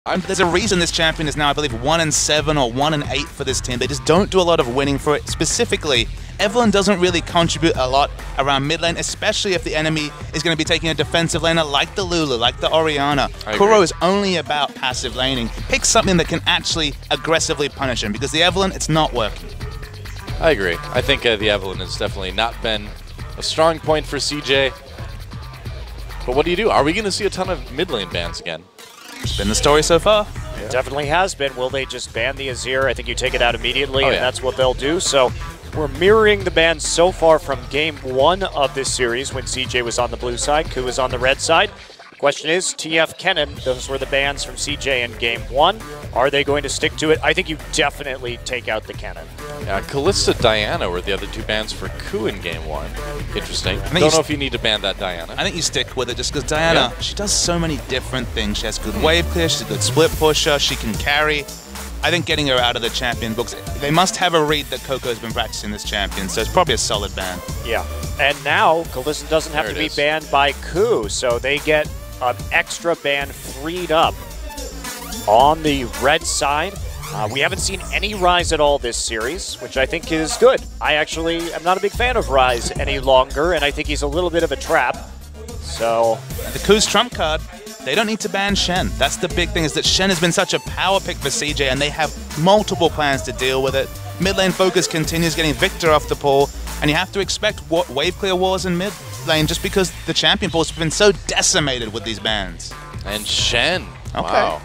There's a reason this champion is now, I believe, 1-7 or 1-8 for this team. They just don't do a lot of winning for it. Specifically, Evelynn doesn't really contribute a lot around mid lane, especially if the enemy is going to be taking a defensive laner like the Lulu, like the Orianna. KOO is only about passive laning. Pick something that can actually aggressively punish him, because the Evelynn, it's not working. I agree. I think the Evelynn has definitely not been a strong point for CJ. But what do you do? Are we going to see a ton of mid lane bans again? It's been the story so far. It definitely has been. Will they just ban the Azir? I think you take it out immediately, and that's what they'll do. So we're mirroring the bans so far from game 1 of this series when CJ was on the blue side, KOO was on the red side. Question is, TF Kennen, those were the bans from CJ in game 1. Are they going to stick to it? I think you definitely take out the Kennen. Yeah, Kalista Diana were the other 2 bans for KOO in game 1. Interesting. I don't know if you need to ban that Diana. I think you stick with it just because Diana, she does so many different things. She has good wave clear, she's a good split pusher, she can carry. I think getting her out of the champion books, they must have a read that Coco's been practicing this champion, so it's probably a solid ban. Yeah, and now Kalista doesn't have to be banned by KOO, so they get an extra ban freed up on the red side. We haven't seen any Ryze at all this series, which I think is good. I actually am not a big fan of Ryze any longer, and I think he's a little bit of a trap. So the KOO's trump card, they don't need to ban Shen. That's the big thing, is that Shen has been such a power pick for CJ, and they have multiple plans to deal with it. Mid lane focus continues, getting Victor off the pool, and you have to expect wave clear wars in mid lane just because the champion pool has been so decimated with these bans. And Shen. Okay. Wow.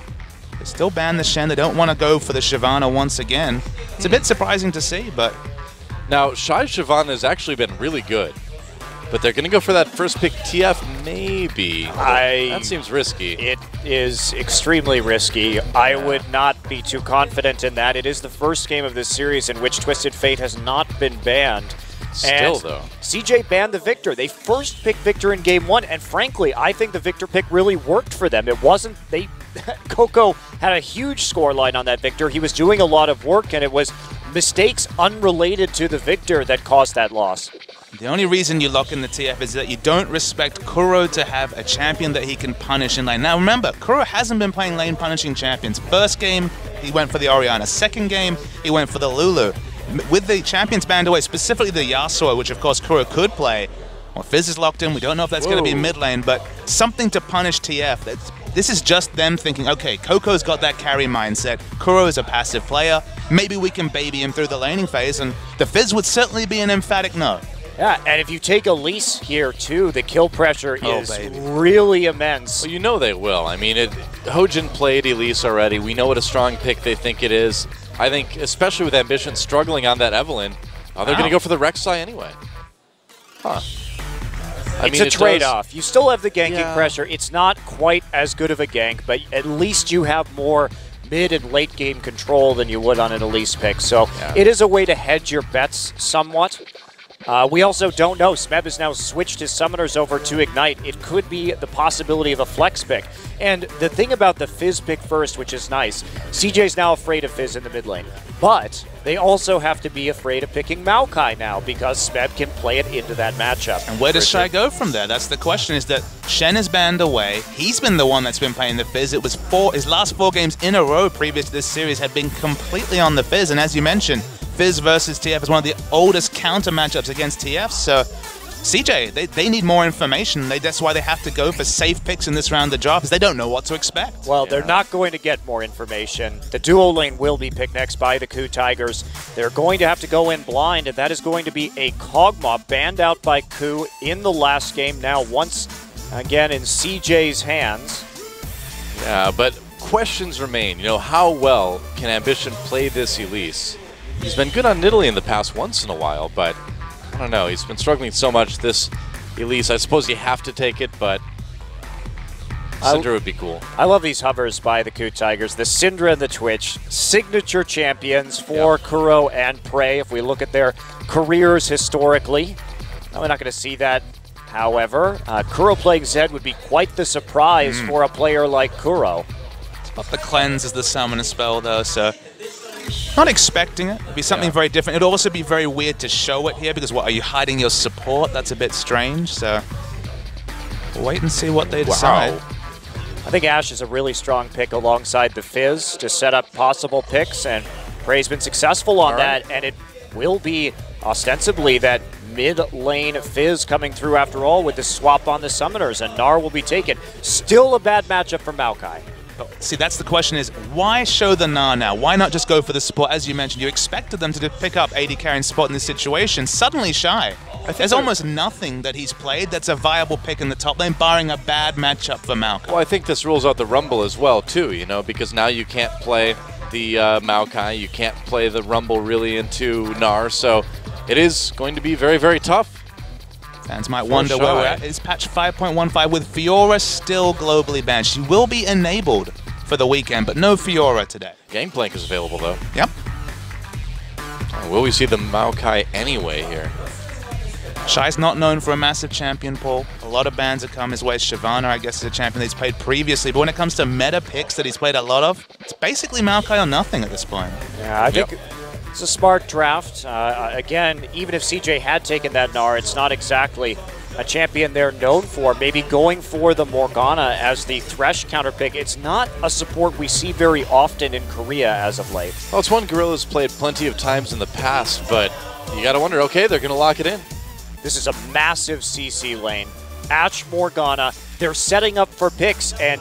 They still ban the Shen. They don't want to go for the Shyvana once again. It's a bit surprising to see, but... Now, Shy Shyvana has actually been really good. But they're going to go for that first pick TF, maybe. That seems risky. It is extremely risky. I would not be too confident in that. It is the first game of this series in which Twisted Fate has not been banned. Still, and though. CJ banned the Victor. They first picked Victor in game 1, and frankly, I think the Victor pick really worked for them. It wasn't... KOO had a huge scoreline on that Victor. He was doing a lot of work, and it was mistakes unrelated to the Victor that caused that loss. The only reason you lock in the TF is that you don't respect KOO to have a champion that he can punish in lane. Now remember, KOO hasn't been playing lane punishing champions. First game, he went for the Orianna. Second game, he went for the Lulu. With the champions banned away, specifically the Yasuo, which of course KOO could play, well, Fizz is locked in. We don't know if that's going to be mid lane, but something to punish TF. This is just them thinking, okay, Coco's got that carry mindset. KOO is a passive player. Maybe we can baby him through the laning phase, and the Fizz would certainly be an emphatic no. Yeah, and if you take Elise here too, the kill pressure is really immense. Well, you know they will. I mean, Hojin played Elise already. We know what a strong pick they think it is. I think, especially with Ambition struggling on that Evelynn, they're going to go for the Rek'Sai anyway. Huh. It's a trade-off. You still have the ganking pressure. It's not quite as good of a gank, but at least you have more mid and late game control than you would on an Elise pick. So it is a way to hedge your bets somewhat. We also don't know. Smeb has now switched his summoners over to Ignite. It could be the possibility of a flex pick. And the thing about the Fizz pick first, which is nice, CJ's now afraid of Fizz in the mid lane. But they also have to be afraid of picking Maokai now because Smeb can play it into that matchup. And where does Shy go from there? That's the question, is that Shen is banned away. He's been the one that's been playing the Fizz. It was his last 4 games in a row previous to this series had been completely on the Fizz. And as you mentioned, Fizz versus TF is one of the oldest counter matchups against TF, so CJ, they need more information. That's why they have to go for safe picks in this round of the draft, because they don't know what to expect. Well, they're not going to get more information. The duo lane will be picked next by the KOO Tigers. They're going to have to go in blind, and that is going to be a Kog'Maw banned out by KOO in the last game, now once again in CJ's hands. Yeah, but questions remain. You know, how well can Ambition play this Elise? He's been good on Nidalee in the past once in a while, but I don't know. He's been struggling so much this Elise. I suppose you have to take it, but Syndra would be cool. I love these hovers by the KOO Tigers. The Syndra and the Twitch, signature champions for KOO and Prey. If we look at their careers historically, we're not going to see that. However, KOO playing Zed would be quite the surprise for a player like KOO. It's about the cleanse as the summoner spell, though, so not expecting it. It'd be something very different. It'd also be very weird to show it here because, what, are you hiding your support? That's a bit strange, so we'll wait and see what they decide. I think Ashe is a really strong pick alongside the Fizz to set up possible picks, and Prey's been successful on that, and it will be ostensibly that mid-lane Fizz coming through after all with the swap on the Summoners, and Gnar will be taken. Still a bad matchup for Maokai. See, that's the question is, why show the Gnar now? Why not just go for the support? As you mentioned, you expected them to pick up AD carrying support in this situation. Suddenly Shy. There's almost nothing that he's played that's a viable pick in the top lane, barring a bad matchup for Maokai. Well, I think this rules out the Rumble as well, too, you know, because now you can't play the Maokai, you can't play the Rumble really into Gnar, so it is going to be very, very tough. Fans might wonder where we're at. It's patch 5.15 with Fiora still globally banned. She will be enabled for the weekend, but no Fiora today. Gangplank is available, though. Yep. Will we see the Maokai anyway here? Shy's not known for a massive champion pool. A lot of bans have come his way. Shyvana, I guess, is a champion that he's played previously, but when it comes to meta picks that he's played a lot of, it's basically Maokai or nothing at this point. Yeah, I think it's a smart draft. Again, even if CJ had taken that Gnar, it's not exactly a champion they're known for. Maybe going for the Morgana as the Thresh counter pick. It's not a support we see very often in Korea as of late. Well, it's one Gorilla's played plenty of times in the past, but you got to wonder, okay, they're going to lock it in. This is a massive CC lane. Ashe, Morgana, they're setting up for picks, and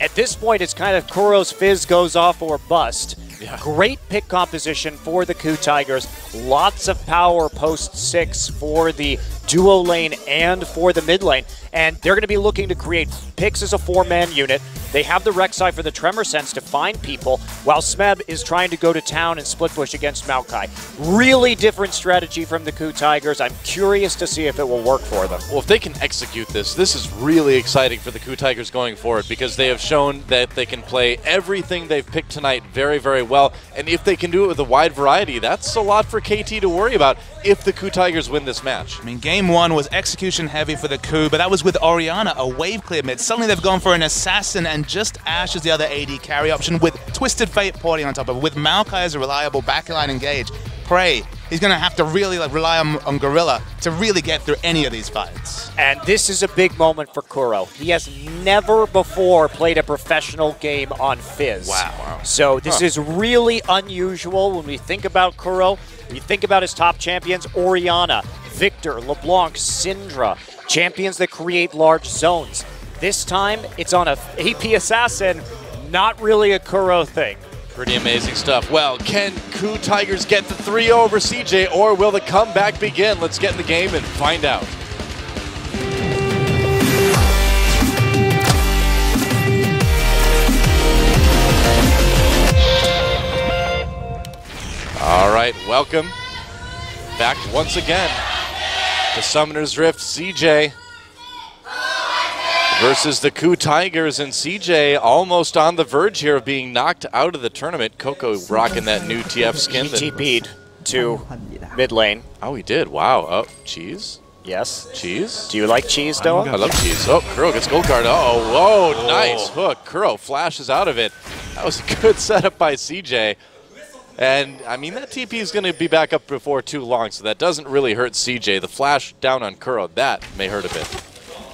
at this point, it's kind of Kuro's Fizz goes off or bust. Yeah. Great pick composition for the KOO Tigers. Lots of power post 6 for the duo lane and for the mid lane. And they're going to be looking to create picks as a 4-man unit. They have the Rek'Sai for the Tremor Sense to find people, while Smeb is trying to go to town and split push against Maokai. Really different strategy from the KOO Tigers. I'm curious to see if it will work for them. Well, if they can execute this, this is really exciting for the KOO Tigers going forward, because they have shown that they can play everything they've picked tonight very, very well. And if they can do it with a wide variety, that's a lot for KT to worry about if the KOO Tigers win this match. I mean, game 1 was execution heavy for the KOO, but that was with Orianna, a wave clear mid. Suddenly they've gone for an assassin, and just Ashe as the other AD carry option with Twisted Fate porting on top of it. With Maokai as a reliable backline engage, Prey, he's going to have to really rely on Gorilla to really get through any of these fights. And this is a big moment for Kuro. He has never before played a professional game on Fizz. Wow. So this is really unusual when we think about Kuro. We think about his top champions, Orianna, Victor, LeBlanc, Syndra, champions that create large zones. This time, it's on a AP assassin, not really a Kuro thing. Pretty amazing stuff. Well, can KOO Tigers get the 3-0 over CJ, or will the comeback begin? Let's get in the game and find out. All right, welcome back once again to Summoner's Rift. CJ versus the KOO Tigers, and CJ almost on the verge here of being knocked out of the tournament. KOO rocking that new TF skin. He TP'd to mid lane. Oh, he did. Wow. Oh, cheese? Yes. Cheese? Do you like cheese, Doa? I love cheese. Oh, Kuro gets gold card. Oh, whoa, nice hook. Kuro flashes out of it. That was a good setup by CJ. And, I mean, that TP is going to be back up before too long, so that doesn't really hurt CJ. The flash down on Kuro, that may hurt a bit.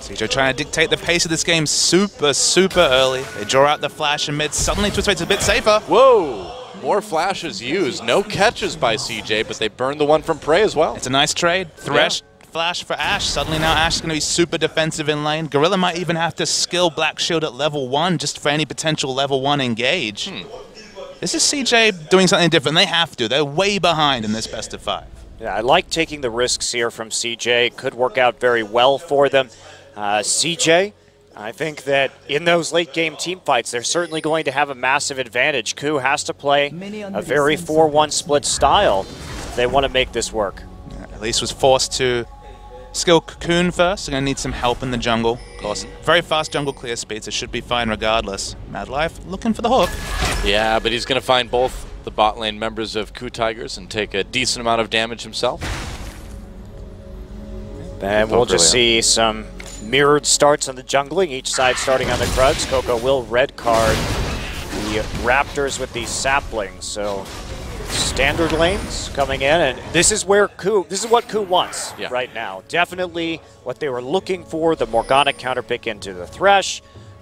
CJ trying to dictate the pace of this game super, super early. They draw out the flash in mid. Suddenly, Twist Fate's a bit safer. Whoa! More flashes used. No catches by CJ, but they burned the one from Prey as well. It's a nice trade. Thresh, flash for Ashe. Suddenly now Ashe is going to be super defensive in lane. Gorilla might even have to skill Black Shield at level 1 just for any potential level 1 engage. This is CJ doing something different. They have to. They're way behind in this best of 5. Yeah, I like taking the risks here from CJ. Could work out very well for them. CJ, I think that in those late game team fights, they're certainly going to have a massive advantage. KOO has to play a very 4-1 split style if they want to make this work. Yeah, Elise was forced to skill Cocoon first. They're going to need some help in the jungle. Of course, very fast jungle clear speeds. It should be fine regardless. Mad Life looking for the hook. Yeah, but he's going to find both the bot lane members of KOO Tigers and take a decent amount of damage himself. And we'll just see some mirrored starts on the jungling, each side starting on the Krugs. KOO will red card the Raptors with these saplings. So standard lanes coming in, and this is where KOO, this is what KOO wants right now. Definitely what they were looking for, the Morgana counterpick into the Thresh.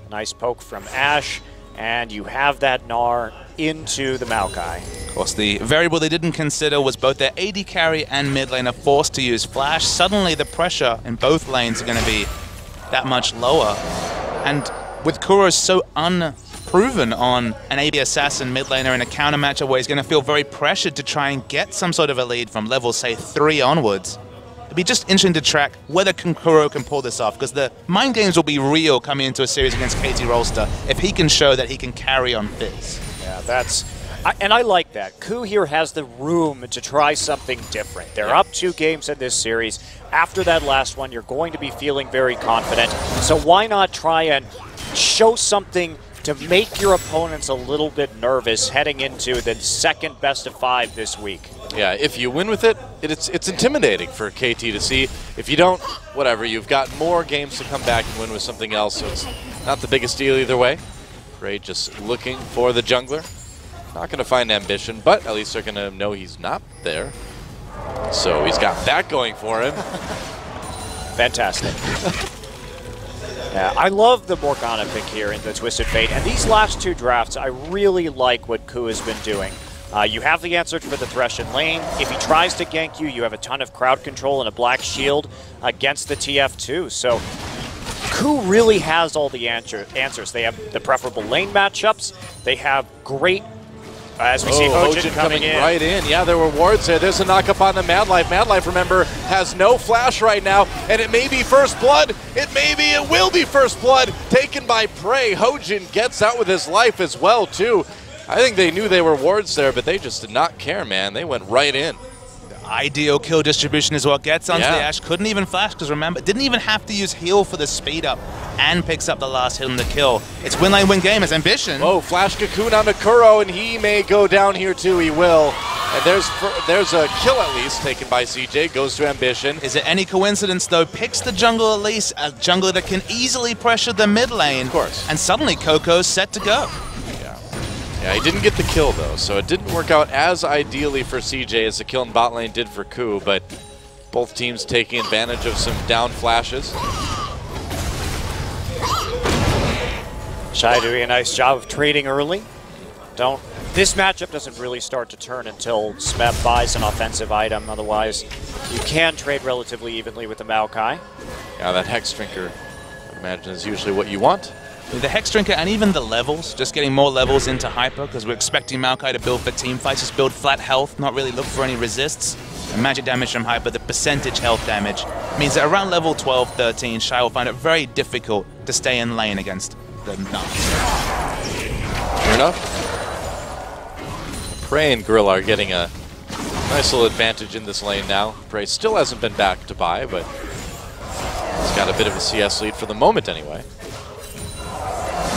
Nice poke from Ashe, and you have that Gnar into the Maokai. Of course, the variable they didn't consider was both their AD carry and mid lane are forced to use Flash. Suddenly, the pressure in both lanes are going to be that much lower. And with Kuro so unproven on an AD assassin mid laner in a counter matchup where he's going to feel very pressured to try and get some sort of a lead from level, say, 3 onwards, it'd be just interesting to track whether Kuro can pull this off, because the mind games will be real coming into a series against KT Rolster if he can show that he can carry on Fizz. Yeah, and I like that. KOO here has the room to try something different. They're up 2 games in this series. After that last one, you're going to be feeling very confident. So why not try and show something to make your opponents a little bit nervous heading into the second best of 5 this week? Yeah, if you win with it, it's intimidating for KT to see. If you don't, whatever, you've got more games to come back and win with something else, so it's not the biggest deal either way. Ray just looking for the jungler. Not going to find Ambition, but at least they're going to know he's not there. So he's got that going for him. Fantastic. Yeah, I love the Morgana pick here in the Twisted Fate, and these last 2 drafts, I really like what KOO has been doing. You have the answer for the Thresh in lane. If he tries to gank you, you have a ton of crowd control and a black shield against the TF2. So KOO really has all the answers. They have the preferable lane matchups. They have great, as we see Hojin coming in. Right in. Yeah, there were wards there. There's a knock-up on the Mad Life. Mad Life, remember, has no flash right now, and it may be first blood. It will be first blood taken by Prey. Hojin gets out with his life as well, too. I think they knew they were wards there, but they just did not care, man. They went right in. Ideal kill distribution is what gets onto the Ashe. Couldn't even flash, because remember, didn't even have to use heal for the speed up, and picks up the last hit on the kill. It's win lane win game. It's Ambition. Oh, flash cocoon onto Kuro, and he may go down here too. He will. And there's a kill at least taken by CJ. Goes to Ambition. Is it any coincidence though? Picks the jungle at least, a jungler that can easily pressure the mid lane. Of course. And suddenly Coco's set to go. Yeah, he didn't get the kill though, so it didn't work out as ideally for CJ as the kill in bot lane did for KOO, but both teams taking advantage of some down flashes. Shy doing a nice job of trading early. This matchup doesn't really start to turn until Smeb buys an offensive item, otherwise you can trade relatively evenly with the Maokai. Yeah, that Hex Drinker, I imagine, is usually what you want. The Hex Drinker and even the levels, just getting more levels into Hyper, because we're expecting Maokai to build for team fights, just build flat health, not really look for any resists. And magic damage from Hyper, the percentage health damage, means that around level 12, 13, Shy will find it very difficult to stay in lane against the Nuts. Fair enough. Prey and Gorilla are getting a nice little advantage in this lane now. Prey still hasn't been back to buy, but he's got a bit of a CS lead for the moment anyway.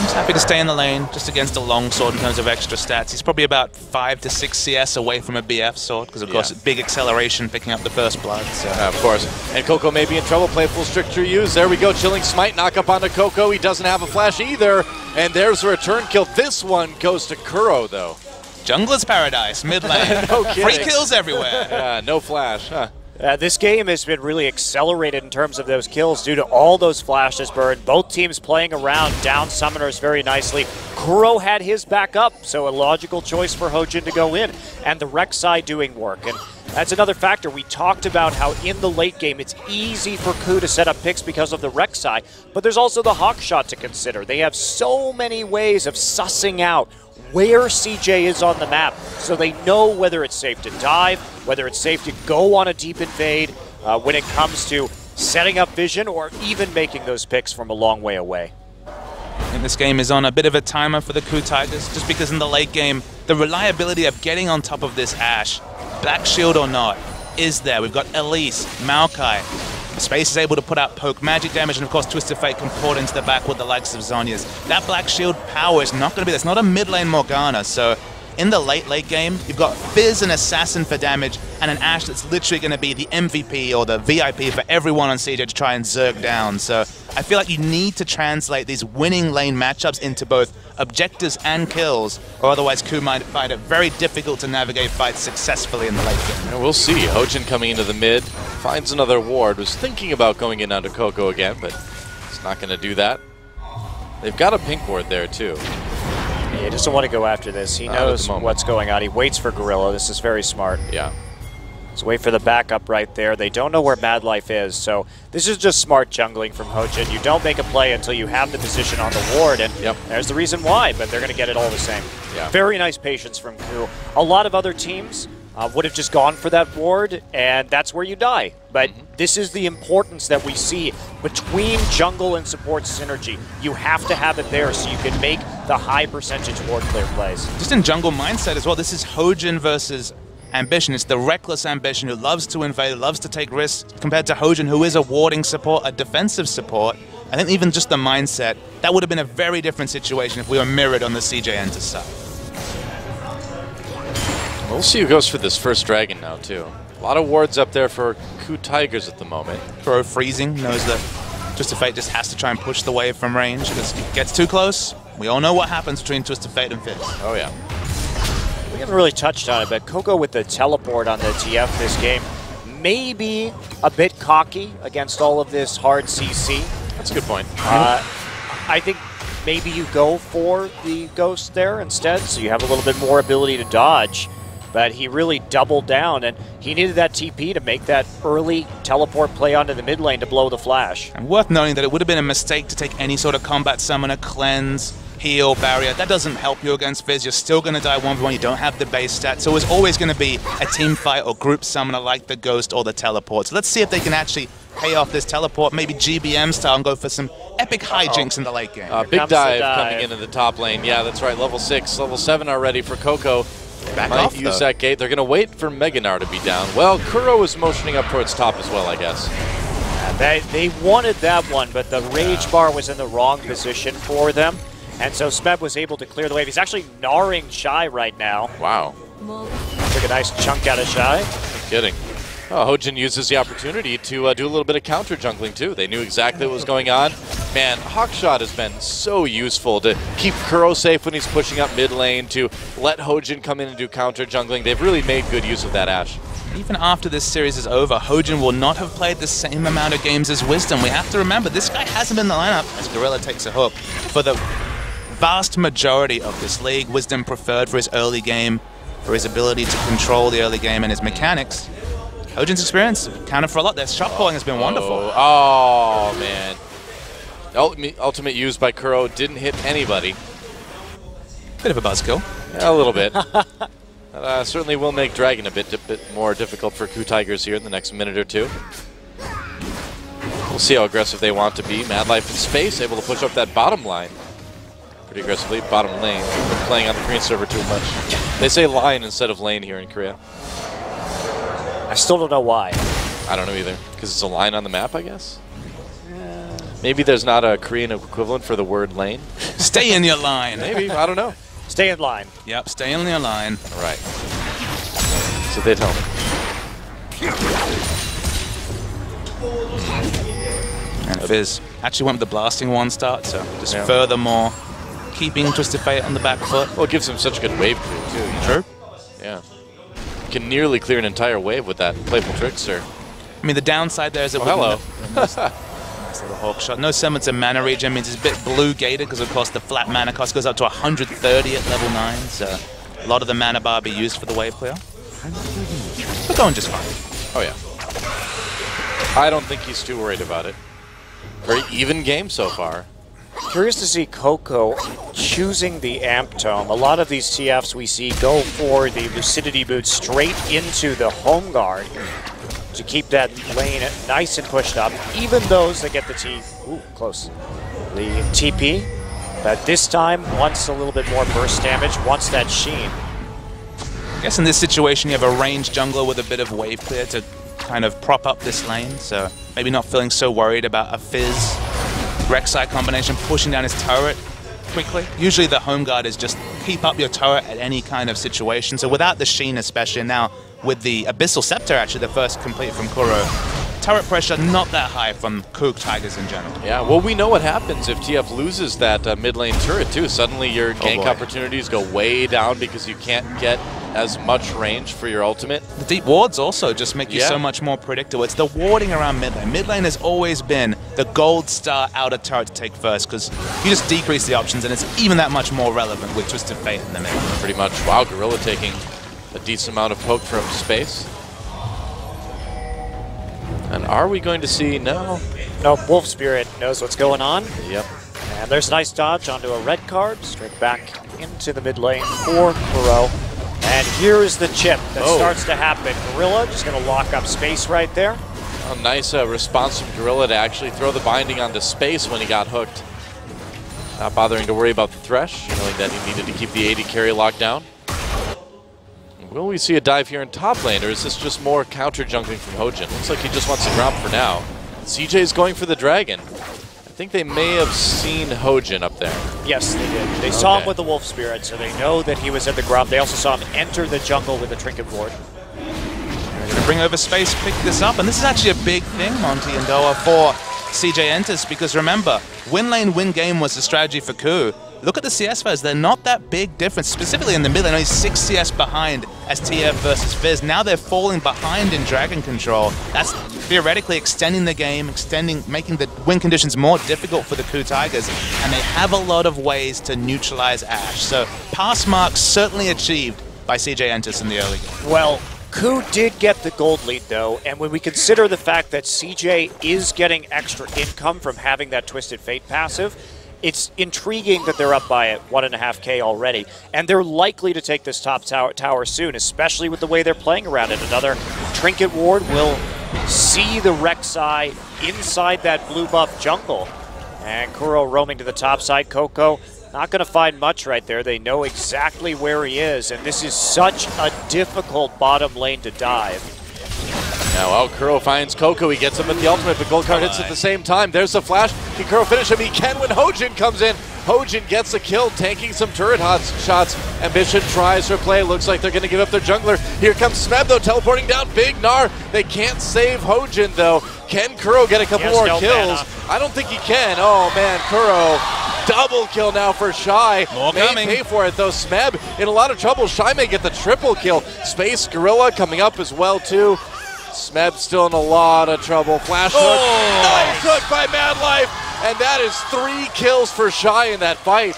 He's happy to stay in the lane, just against a longsword in terms of extra stats. He's probably about 5 to 6 CS away from a BF sword, because of course big acceleration picking up the first blood. So. Of course. And Coco may be in trouble. Playful stricter use. There we go. Chilling Smite. Knock up onto Coco. He doesn't have a flash either. And there's a return kill. This one goes to Kuro though. Jungler's paradise, mid lane. No kidding. Free kills everywhere. Yeah, no flash. Huh. This game has been really accelerated in terms of those kills due to all those flashes burned. Both teams playing around down summoners very nicely. Kuro had his back up, so a logical choice for Hojin to go in. And the Rek'Sai doing work. And that's another factor. We talked about how in the late game it's easy for KOO to set up picks because of the Rek'Sai, but there's also the Hawk Shot to consider. They have so many ways of sussing out where CJ is on the map, so they know whether it's safe to dive, whether it's safe to go on a deep invade when it comes to setting up vision or even making those picks from a long way away. And this game is on a bit of a timer for the KOO Tigers, just because in the late game, the reliability of getting on top of this Ashe, Black Shield or not, is there. We've got Elise, Maokai. Space is able to put out poke magic damage, and of course Twisted Fate can pour it into the back with the likes of Zhonya's. That Black Shield power is not going to be there. It's not a mid lane Morgana, so in the late game, you've got Fizz and Assassin for damage, and an Ashe that's literally going to be the MVP or the VIP for everyone on CJ to try and zerg down. So I feel like you need to translate these winning lane matchups into both objectives and kills, or otherwise KOO might find it very difficult to navigate fights successfully in the late game. Yeah, we'll see. Hojin coming into the mid, finds another ward, was thinking about going in onto Coco again, but he's not going to do that. They've got a pink ward there, too. He doesn't want to go after this. He knows what's going on. He waits for Gorilla. This is very smart. Yeah. Let's wait for the backup right there. They don't know where Mad Life is, so this is just smart jungling from Hojin. You don't make a play until you have the position on the ward, and there's the reason why, but they're going to get it all the same. Yeah. Very nice patience from KOO. A lot of other teams would have just gone for that ward, and that's where you die. But this is the importance that we see between jungle and support synergy. You have to have it there so you can make the high percentage ward clear plays. Just in jungle mindset as well, this is Hojin versus Ambition. It's the reckless Ambition who loves to invade, loves to take risks, compared to Hojin, who is a warding support, a defensive support. I think even just the mindset, that would have been a very different situation if we were mirrored on the CJ Entus side. We'll see who goes for this first dragon now, too. A lot of wards up there for KOO Tigers at the moment. KOO freezing, knows that Twisted Fate just has to try and push the wave from range. If it gets too close, we all know what happens between Twisted Fate and Fizz. Oh, yeah. We haven't really touched on it, but KOO with the teleport on the TF this game maybe a bit cocky against all of this hard CC. That's a good point. I think maybe you go for the Ghost there instead, so you have a little bit more ability to dodge. But he really doubled down, and he needed that TP to make that early teleport play onto the mid lane to blow the flash. And worth noting that it would have been a mistake to take any sort of combat summoner, cleanse, heal, barrier. That doesn't help you against Fizz. You're still going to die 1v1. You don't have the base stat. So it's always going to be a team fight or group summoner like the Ghost or the teleport. So let's see if they can actually pay off this teleport, maybe GBM style, and go for some epic hijinks in the late game. Big dive coming into the top lane. Yeah, that's right. Level 6, level 7 already for KOO. Might use that gate. They're going to wait for Meganar to be down. Well, KOO is motioning up towards top as well, I guess. They wanted that one, but the Rage Bar was in the wrong position for them. And so Smeb was able to clear the wave. He's actually gnarring Shy right now. Wow. Took a nice chunk out of Shy. No kidding. Oh, Hojin uses the opportunity to do a little bit of counter jungling too. They knew exactly what was going on. Man, Hawkshot has been so useful to keep KOO safe when he's pushing up mid lane, to let Hojin come in and do counter jungling. They've really made good use of that Ashe. Even after this series is over, Hojin will not have played the same amount of games as Wisdom. We have to remember, this guy hasn't been in the lineup, as Gorilla takes a hook, for the vast majority of this league. Wisdom preferred for his early game, for his ability to control the early game and his mechanics. Hojin's experience counted for a lot. Their shot calling has been wonderful. Oh, man. Ultimate used by KOO didn't hit anybody. Bit of a buzzkill. Yeah, a little bit. Certainly will make Dragon a bit more difficult for KOO Tigers here in the next minute or two. We'll see how aggressive they want to be. Mad Life in space, able to push up that bottom line pretty aggressively. Bottom lane. Been playing on the Korean server too much. They say line instead of lane here in Korea. I still don't know why. I don't know either. Because it's a line on the map, I guess? Maybe there's not a Korean equivalent for the word lane. Stay in your line. Maybe. I don't know. Stay in line. Yep, stay in your line. All right. So they tell me. And Fizz actually went with the blasting one start, so just furthermore keeping Twisted Fate on the back foot. Well, it gives him such good wave clear, too. You know? True. Yeah. Can nearly clear an entire wave with that Playful Trickster. I mean, the downside there is that hello. Nice little hawk shot. No semblance of mana regen means it's a bit blue gated because, of course, the flat mana cost goes up to 130 at level 9, so a lot of the mana bar be used for the wave clear. But going just fine. Oh, yeah. I don't think he's too worried about it. Very even game so far. Curious to see KOO choosing the Amp Tome. A lot of these TFs we see go for the Lucidity Boot straight into the Home Guard to keep that lane nice and pushed up. Even those that get the close. The TP, but this time wants a little bit more burst damage, wants that sheen. I guess in this situation you have a ranged jungler with a bit of wave clear to kind of prop up this lane, so maybe not feeling so worried about a Fizz Rek'Sai combination pushing down his turret quickly. Usually the home guard is just keep up your turret at any kind of situation. So without the Sheen especially, now with the Abyssal Scepter actually the first complete from KOO, turret pressure not that high from KOO Tigers in general. Yeah, well we know what happens if TF loses that mid lane turret too. Suddenly your gank opportunities go way down because you can't get as much range for your ultimate. The deep wards also just make you so much more predictable. It's the warding around mid lane. Mid lane has always been the gold star outer turret to take first, because you just decrease the options and it's even that much more relevant with Twisted Fate in the middle. Pretty much. Wow, Gorilla taking a decent amount of poke from space. And are we going to see? No. No, Wolf Spirit knows what's going on. Yep. And there's a nice dodge onto a red card, straight back into the mid lane for KOO. And here is the chip that starts to happen. Gorilla just going to lock up space right there. A nice response from Gorilla to actually throw the binding onto space when he got hooked. Not bothering to worry about the Thresh, knowing that he needed to keep the AD carry locked down. Will we see a dive here in top lane, or is this just more counter jungling from Hojin? Looks like he just wants to grab for now. CJ is going for the dragon. I think they may have seen Hojin up there. Yes, they did. They saw him with the Wolf Spirit, so they know that he was at the grub. They also saw him enter the jungle with the Trinket Ward. They're going to bring over space, pick this up, and this is actually a big thing, Monty and Doa, for CJ Entus, because remember, win lane, win game was the strategy for KOO. Look at the CS values, they're not that big difference, specifically in the mid lane, only 6 CS behind as TF versus Fizz. Now they're falling behind in Dragon Control. That's theoretically extending the game, making the win conditions more difficult for the KOO Tigers, and they have a lot of ways to neutralize Ashe. So pass marks certainly achieved by CJ Entus in the early game. Well, KOO did get the gold lead though, and when we consider the fact that CJ is getting extra income from having that Twisted Fate passive, it's intriguing that they're up by 1.5K already, and they're likely to take this top tower soon, especially with the way they're playing around it. Another Trinket Ward will see the Rek'Sai inside that blue buff jungle. And KOO roaming to the top side. KOO not going to find much right there. They know exactly where he is, and this is such a difficult bottom lane to dive. Now, KOO finds KOO. He gets him at the ultimate, but Gold Card hits at the same time. There's the flash. Can KOO finish him? He can when Hojin comes in. Hojin gets a kill, tanking some turret shots. Ambition tries for play. Looks like they're going to give up their jungler. Here comes Smeb, though, teleporting down. Big Gnar. They can't save Hojin, though. Can KOO get a couple more kills? I don't think he can. Oh, man, KOO. Double kill now for Shy. May pay for it, though. Smeb in a lot of trouble. Shy may get the triple kill. Space Gorilla coming up as well, too. Smeb still in a lot of trouble. Flash hook. Nice hook by Mad Life. And that is 3 kills for Shy in that fight.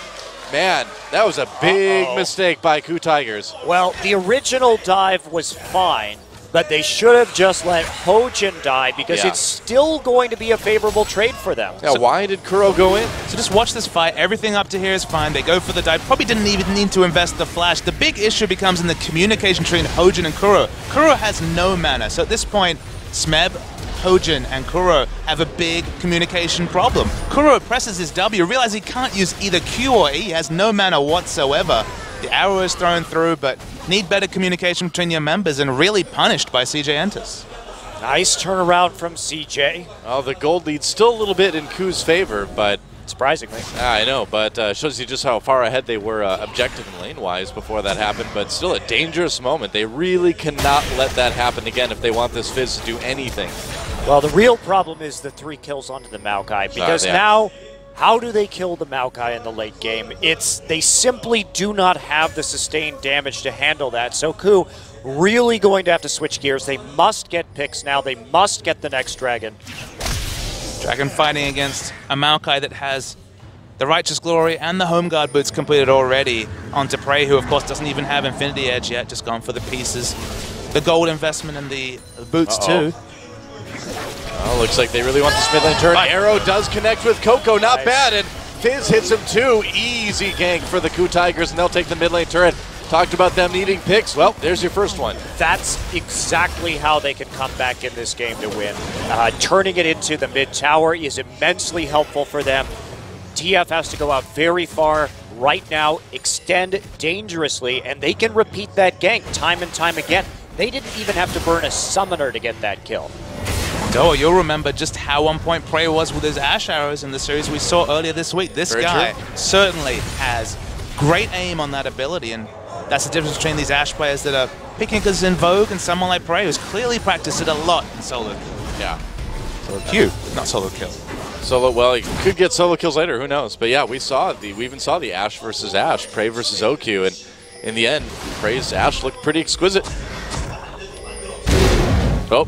Man, that was a big mistake by KOO Tigers. Well, the original dive was fine, but they should have just let Hojin die because it's still going to be a favorable trade for them. Yeah, so why did KOO go in? So just watch this fight. Everything up to here is fine. They go for the dive. Probably didn't even need to invest the flash. The big issue becomes in the communication between Hojin and KOO. KOO has no mana. So at this point, Smeb, Hojin, and KOO have a big communication problem. KOO presses his W, realizes he can't use either Q or E. He has no mana whatsoever. The arrow is thrown through, but need better communication between your members, and really punished by CJ Entus. Nice turnaround from CJ. Oh, the gold lead's still a little bit in KOO's favor, but surprisingly. I know, but shows you just how far ahead they were objective and lane-wise before that happened, but still a dangerous moment. They really cannot let that happen again if they want this Fizz to do anything. Well, the real problem is the 3 kills onto the Maokai, because now, how do they kill the Maokai in the late game? They simply do not have the sustained damage to handle that. So KOO really going to have to switch gears. They must get picks now. They must get the next dragon. Dragon fighting against a Maokai that has the Righteous Glory and the Home Guard boots completed already onto Prey, who of course doesn't even have Infinity Edge yet, just gone for the pieces. The gold investment in the boots too. Oh, looks like they really want this mid lane turn. Arrow does connect with KOO, not bad, and Fizz hits him too. Easy gank for the KOO Tigers, and they'll take the mid lane turret. Talked about them needing picks. Well, there's your first one. That's exactly how they can come back in this game to win. Turning it into the mid tower is immensely helpful for them. TF has to go out very far right now, extend dangerously, and they can repeat that gank time and time again. They didn't even have to burn a summoner to get that kill. Oh, you'll remember just how on point Prey was with his Ashe arrows in the series we saw earlier this week. This guy certainly has great aim on that ability, and that's the difference between these Ashe players that are picking because it's in vogue and someone like Prey who's clearly practiced it a lot in solo. Yeah. Solo Q, not solo kill. Solo, well, he could get solo kills later, who knows? But yeah, we even saw the Ashe versus Ashe, Prey versus OQ, and in the end, Prey's Ashe looked pretty exquisite. Oh,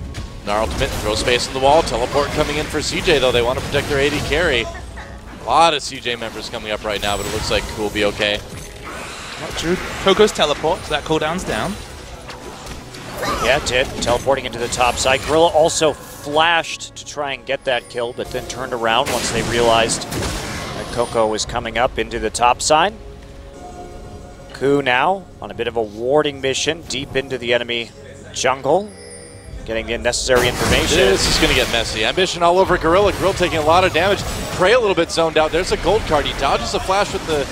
Gnar ultimate, throw space in the wall, teleport coming in for CJ though. They want to protect their AD carry. A lot of CJ members coming up right now, but it looks like KOO will be okay. Not true. KOO's teleport, so that cooldown's down. Yeah, it did. Teleporting into the top side. Gorilla also flashed to try and get that kill, but then turned around once they realized that KOO was coming up into the top side. KOO now on a bit of a warding mission deep into the enemy jungle, getting the necessary information. This is going to get messy. Ambition all over Gorilla. Gorilla taking a lot of damage. Prey a little bit zoned out. There's a gold card. He dodges a flash with the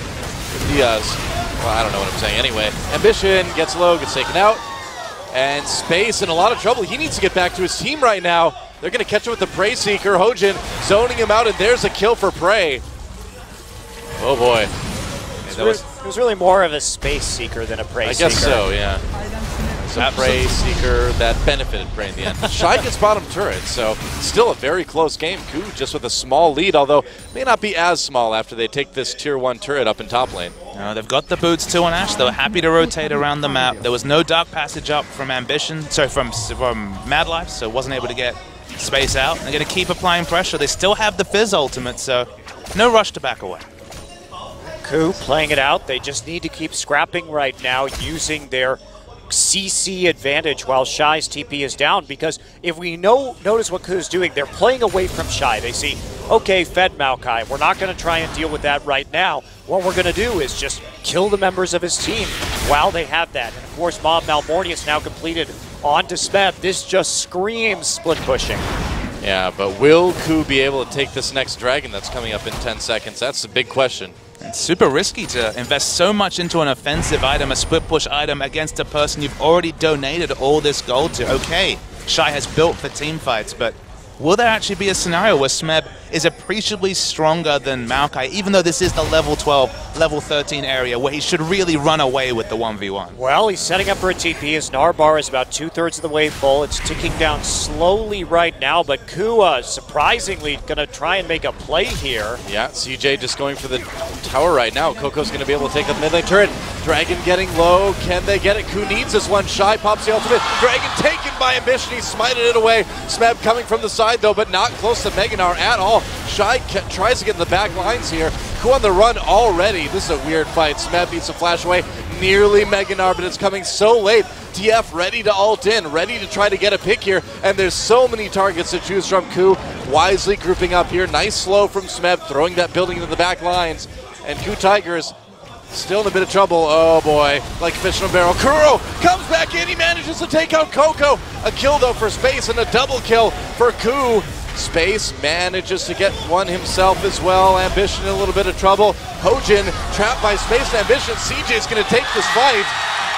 well, I don't know what I'm saying. Anyway, Ambition gets low, gets taken out. And Space in a lot of trouble. He needs to get back to his team right now. They're going to catch him with the Prey Seeker. Hojin zoning him out, and there's a kill for Prey. Oh boy. It was really more of a Space Seeker than a Prey Seeker. I guess so, yeah. It's a Prey Seeker that benefited Prey in the end. Shy gets bottom turret, so still a very close game. KOO just with a small lead, although may not be as small after they take this tier 1 turret up in top lane. They've got the boots too on Ashe. They were happy to rotate around the map. There was no dark passage up from Ambition, sorry, from Mad Life, so wasn't able to get Space out. They're going to keep applying pressure. They still have the Fizz ultimate, so no rush to back away. KOO playing it out. They just need to keep scrapping right now, using their CC advantage while Shy's TP is down, because if we notice what KOO's doing, they're playing away from Shy. They see, okay, fed Maokai, we're not going to try and deal with that right now. What we're going to do is just kill the members of his team while they have that. And of course, Mob Malmortius now completed onto Smeb. This just screams split pushing. Yeah, but will KOO be able to take this next dragon that's coming up in 10 seconds? That's the big question. It's super risky to invest so much into an offensive item, a split push item, against a person you've already donated all this gold to. Okay, Shy has built for team fights, but will there actually be a scenario where Smeb is appreciably stronger than Maokai, even though this is the level 12, level 13 area where he should really run away with the 1v1? Well, he's setting up for a TP. His Gnar bar is about 2/3 of the way full. It's ticking down slowly right now, but KOO surprisingly going to try and make a play here. Yeah, CJ just going for the tower right now. Coco's going to be able to take the mid lane turret. Dragon getting low. Can they get it? KOO needs this one. Shy pops the ultimate. Dragon taken by Ambition. He smited it away. Smeb coming from the side though, but not close to Mega Gnar at all. Shy tries to get in the back lines here. KOO on the run already. This is a weird fight. Smeb needs to flash away. Nearly Mega Gnar, but it's coming so late. TF ready to ult in, ready to try to get a pick here, and there's so many targets to choose from. KOO wisely grouping up here. Nice slow from Smeb, throwing that building into the back lines. And KOO Tigers still in a bit of trouble. Oh boy, like fish in a barrel. Kuro comes back in, he manages to take out KOO. A kill though for Space and a double kill for KOO. Space manages to get one himself as well. Ambition in a little bit of trouble. Hojin trapped by Space and Ambition. CJ's going to take this fight.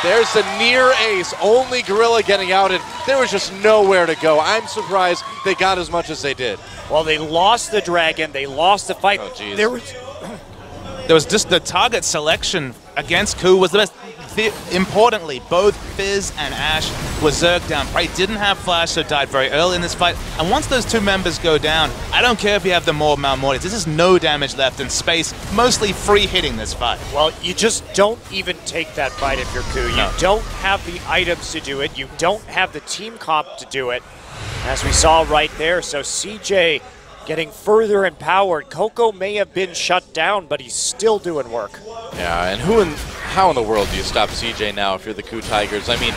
There's the near ace. Only Gorilla getting outed. There was just nowhere to go. I'm surprised they got as much as they did. Well, they lost the dragon. They lost the fight. Oh, geez. There was just the target selection against KOO was the best. Importantly, both Fizz and Ashe were zerged down. Prey didn't have flash, so died very early in this fight. And once those two members go down, I don't care if you have the more Malmortius. This is no damage left in Space, mostly free hitting this fight. Well, you just don't even take that fight if you're KOO. You don't have the items to do it. You don't have the team comp to do it, as we saw right there. So CJ getting further empowered. KOO may have been shut down, but he's still doing work. Yeah, and how in the world do you stop CJ now if you're the KOO Tigers? I mean,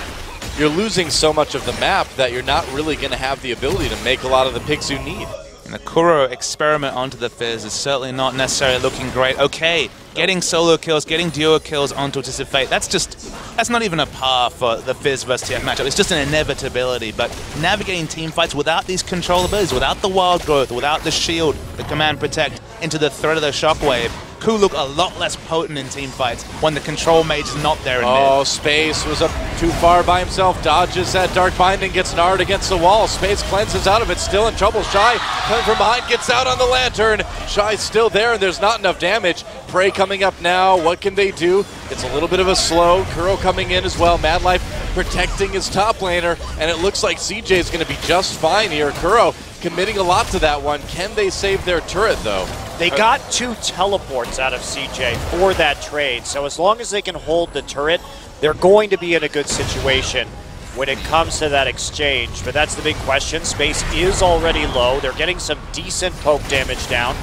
you're losing so much of the map that you're not really going to have the ability to make a lot of the picks you need. And the Kuro experiment onto the Fizz is certainly not necessarily looking great. Okay, getting solo kills, getting duo kills onto Twisted Fate, that's not even a par for the Fizz versus TF matchup. It's just an inevitability, but navigating team fights without these control abilities, without the wild growth, without the shield, the command protect, into the threat of the shockwave, KOO look a lot less potent in team fights when the control mage is not there in mid. Space was up too far by himself, dodges that Dark Binding, gets Nard against the wall. Space cleanses out of it, still in trouble. Shy coming from behind, gets out on the lantern. Shy's still there, and there's not enough damage. Prey coming up now, what can they do? It's a little bit of a slow. Kuro coming in as well. Mad Life protecting his top laner, and it looks like CJ is going to be just fine here. Kuro committing a lot to that one. Can they save their turret, though? They got 2 teleports out of CJ for that trade, so as long as they can hold the turret, they're going to be in a good situation. when it comes to that exchange, but that's the big question. Space is already low. They're getting some decent poke damage down.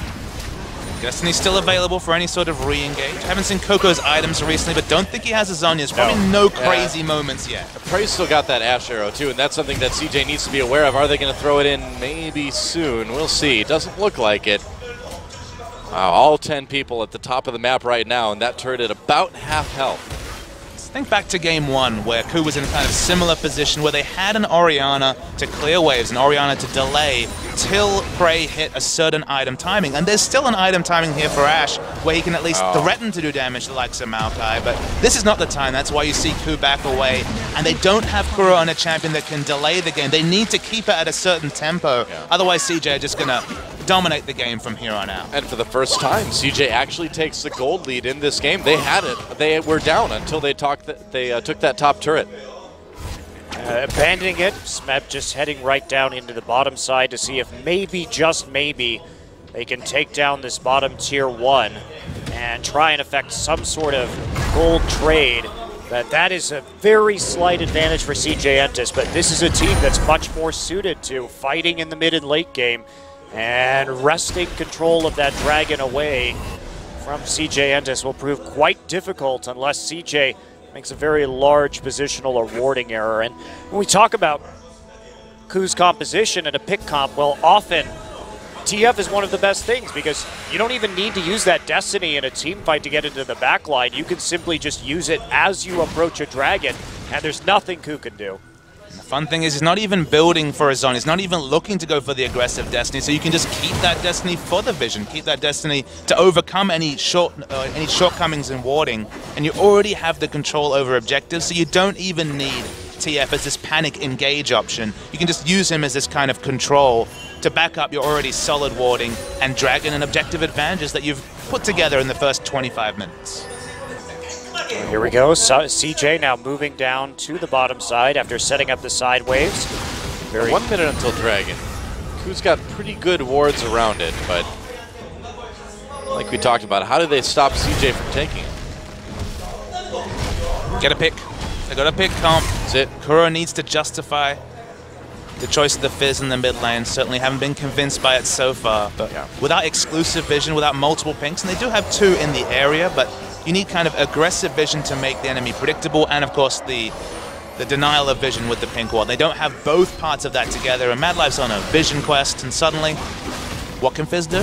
Destiny's still available for any sort of re-engage. Haven't seen KOO's items recently, but don't think he has a Zhonya's. Probably no crazy moments yet. Prey's still got that Ash arrow too, and that's something that CJ needs to be aware of. Are they going to throw it in maybe soon? We'll see. Doesn't look like it. Wow, all 10 people at the top of the map right now, and that turret at about half health. Think back to game 1, where KOO was in a kind of similar position where they had an Orianna to clear waves, an Orianna to delay till Prey hit a certain item timing. And there's still an item timing here for Ashe, where he can at least threaten to do damage to the likes of Maokai, but this is not the time. That's why you see KOO back away. And they don't have Kuro on a champion that can delay the game. They need to keep it at a certain tempo. Otherwise, CJ are just going to dominate the game from here on out. And for the first time, CJ actually takes the gold lead in this game. They had it. They were down until they took that top turret. Abandoning it, Smeb just heading right down into the bottom side to see if maybe, just maybe, they can take down this bottom tier 1 and try and affect some sort of gold trade. But that is a very slight advantage for CJ Entus, but this is a team that's much more suited to fighting in the mid and late game and wresting control of that dragon away from CJ Entus will prove quite difficult unless CJ makes a very large positional or warding error. And when we talk about KOO's composition and a pick comp, well, often TF is one of the best things because you don't even need to use that Destiny in a team fight to get into the backline. You can simply just use it as you approach a dragon, and there's nothing KOO can do. The fun thing is he's not even building for a zone. He's not even looking to go for the aggressive Destiny, so you can just keep that Destiny for the vision, keep that Destiny to overcome any shortcomings in warding, and you already have the control over objectives, so you don't even need TF as this panic engage option. You can just use him as this kind of control to back up your already solid warding and dragon and objective advantages that you've put together in the first 25 minutes. Here we go. CJ now moving down to the bottom side after setting up the side waves. 1 minute until Dragon. KOO's got pretty good wards around it, but like we talked about, how do they stop CJ from taking it? Get a pick. They got a pick comp. That's it. Kuro needs to justify the choice of the Fizz in the mid lane. Certainly haven't been convinced by it so far, but without exclusive vision, without multiple pinks, and they do have 2 in the area, but you need kind of aggressive vision to make the enemy predictable, and of course the denial of vision with the pink wall. They don't have both parts of that together, and Mad Life's on a vision quest, and suddenly, what can Fizz do?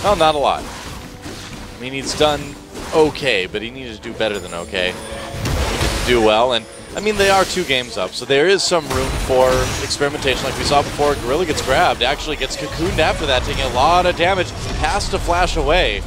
Well, not a lot. I mean, he's done okay, but he needed to do better than okay. He needed to do well, and I mean, they are 2 games up, so there is some room for experimentation. Like we saw before, Gorilla gets grabbed, actually gets cocooned after that, taking a lot of damage, has to flash away.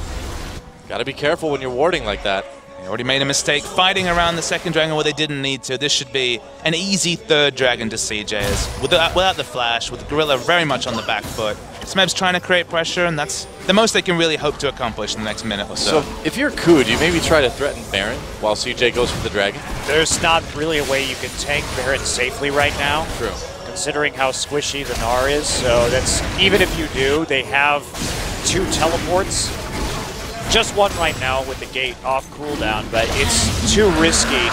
Gotta be careful when you're warding like that. They already made a mistake fighting around the second dragon where they didn't need to. This should be an easy 3rd dragon to CJ's. Without the flash, with Gorilla very much on the back foot. Smeb's trying to create pressure, and that's the most they can really hope to accomplish in the next minute or so. So if you're KOO, do you maybe try to threaten Baron while CJ goes for the dragon? There's not really a way you can tank Baron safely right now. True. Considering how squishy the Gnar is, so that's, even if you do, they have 2 teleports. Just 1 right now with the gate off cooldown, but it's too risky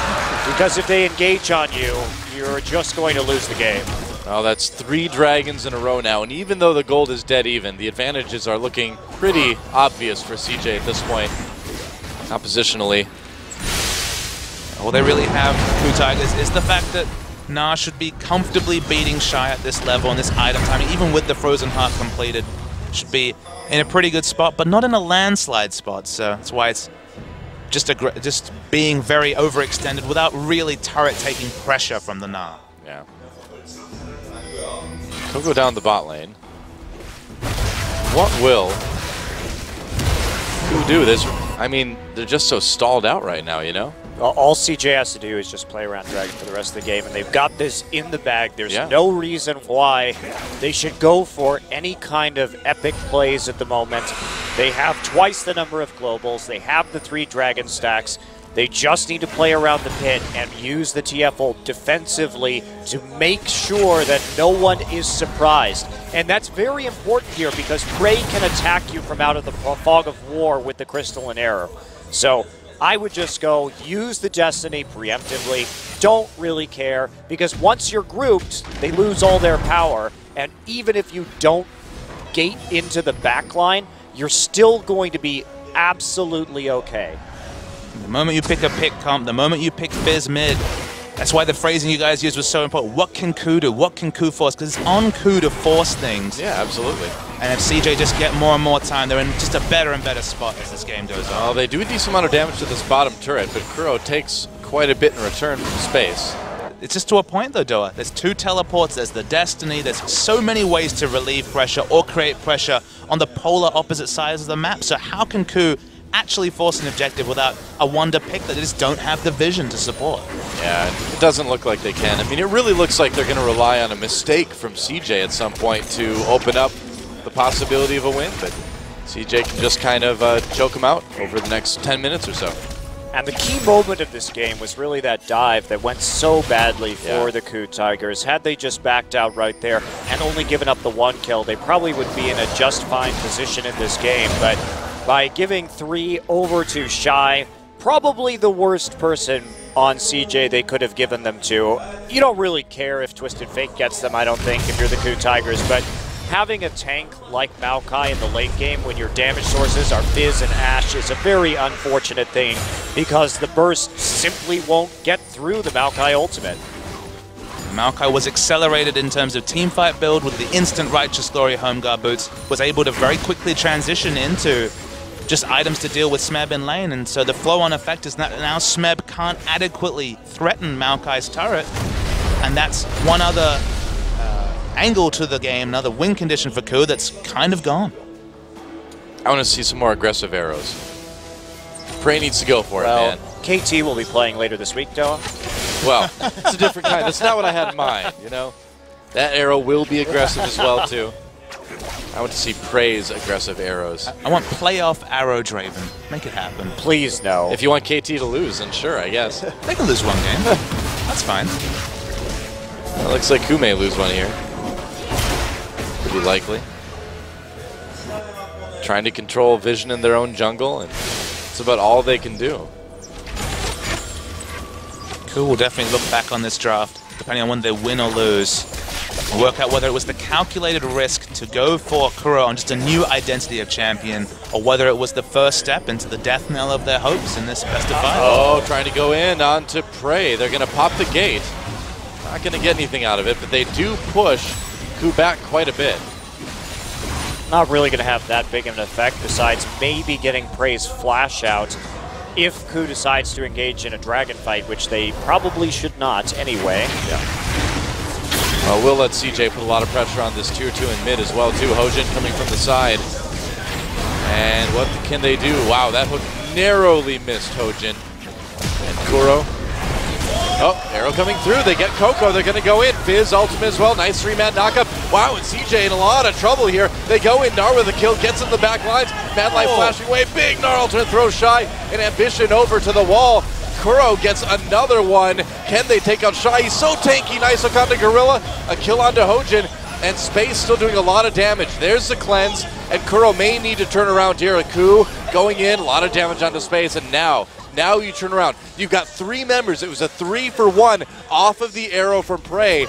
because if they engage on you, you're just going to lose the game. Well, that's 3 dragons in a row now, and even though the gold is dead even, the advantages are looking pretty obvious for CJ at this point, compositionally. All they really have, KOO Tigers, is the fact that Gnar should be comfortably beating Shy at this level and this item timing, even with the Frozen Heart completed, should be in a pretty good spot, but not in a landslide spot, so that's why it's just being very overextended without really turret taking pressure from the Gnar. Yeah. He'll go down the bot lane. What will KOO do? I mean, they're just so stalled out right now, you know? All CJ has to do is just play around Dragon for the rest of the game, and they've got this in the bag. There's no reason why they should go for any kind of epic plays at the moment. They have twice the number of globals. They have the 3 dragon stacks. They just need to play around the pit and use the TF ult defensively to make sure that no one is surprised. And that's very important here because Prey can attack you from out of the fog of war with the Crystalline Arrow. So I would just go use the Destiny preemptively. Don't really care, because once you're grouped, they lose all their power, and even if you don't gate into the backline, you're still going to be absolutely okay. The moment you pick a pick comp, the moment you pick Fizz mid, that's why the phrasing you guys used was so important. What can KOO do? What can KOO force? Because it's on KOO to force things. Yeah, absolutely. And if CJ just get more and more time, they're in just a better and better spot as this game goes on. Well, they do a decent amount of damage to this bottom turret, but KOO takes quite a bit in return from space. It's just to a point though, Doa. There's 2 teleports, there's the Destiny, there's so many ways to relieve pressure or create pressure on the polar opposite sides of the map. So how can KOO actually force an objective without a wonder pick that they just don't have the vision to support? Yeah, it doesn't look like they can. I mean, it really looks like they're going to rely on a mistake from CJ at some point to open up the possibility of a win, but CJ can just kind of choke them out over the next 10 minutes or so. And the key moment of this game was really that dive that went so badly for the KOO Tigers. Had they just backed out right there and only given up the 1 kill, they probably would be in a just fine position in this game. But by giving 3 over to Shy, probably the worst person on CJ they could have given them to. You don't really care if Twisted Fate gets them, I don't think, if you're the KOO Tigers, but having a tank like Maokai in the late game when your damage sources are Fizz and Ashe is a very unfortunate thing, because the burst simply won't get through the Maokai ultimate. Maokai was accelerated in terms of teamfight build with the instant Righteous Glory home guard boots, was able to very quickly transition into just items to deal with Smeb in lane, and so the flow-on effect is that now Smeb can't adequately threaten Maokai's turret, and that's one other angle to the game, another win condition for KOO that's kind of gone. I want to see some more aggressive arrows. Prey needs to go for it, man. KT will be playing later this week, Doa. Well, it's a different kind. That's not what I had in mind, you know? That arrow will be aggressive as well, too. I want to see Prey's aggressive arrows. I want playoff Arrow Draven. Make it happen. Please, no. If you want KT to lose, then sure, I guess. They can lose 1 game. That's fine. Well, it looks like KOO may lose 1 here. Pretty likely. Trying to control vision in their own jungle, and it's about all they can do. KOO will definitely look back on this draft, depending on when they win or lose, and work out whether it was the calculated risk to go for KOO on just a new identity of champion, or whether it was the first step into the death knell of their hopes in this best of 5. Oh, trying to go in onto Prey. They're going to pop the gate. Not going to get anything out of it, but they do push KOO back quite a bit. Not really going to have that big of an effect, besides maybe getting Prey's flash out if KOO decides to engage in a dragon fight, which they probably should not anyway. Yeah. We'll let CJ put a lot of pressure on this tier 2 in mid as well, too. Hojin coming from the side. And what can they do? Wow, that hook narrowly missed Hojin. And Kuro. Oh, arrow coming through. They get KOO. They're going to go in. Fizz ultimate as well. Nice 3-man knockup. Wow, and CJ in a lot of trouble here. They go in. Gnar with a kill. Gets in the back lines. Mad Life flashing away. Big Gnar ultimate throw Shy. And Ambition over to the wall. Kuro gets another one. Can they take out Shy? He's so tanky. Nice hook onto Gorilla. A kill onto Hojin. And Space still doing a lot of damage. There's the cleanse. And Kuro may need to turn around here. KOO going in. A lot of damage onto Space. And now you turn around. You've got 3 members. It was a 3-for-1 off of the arrow from Prey.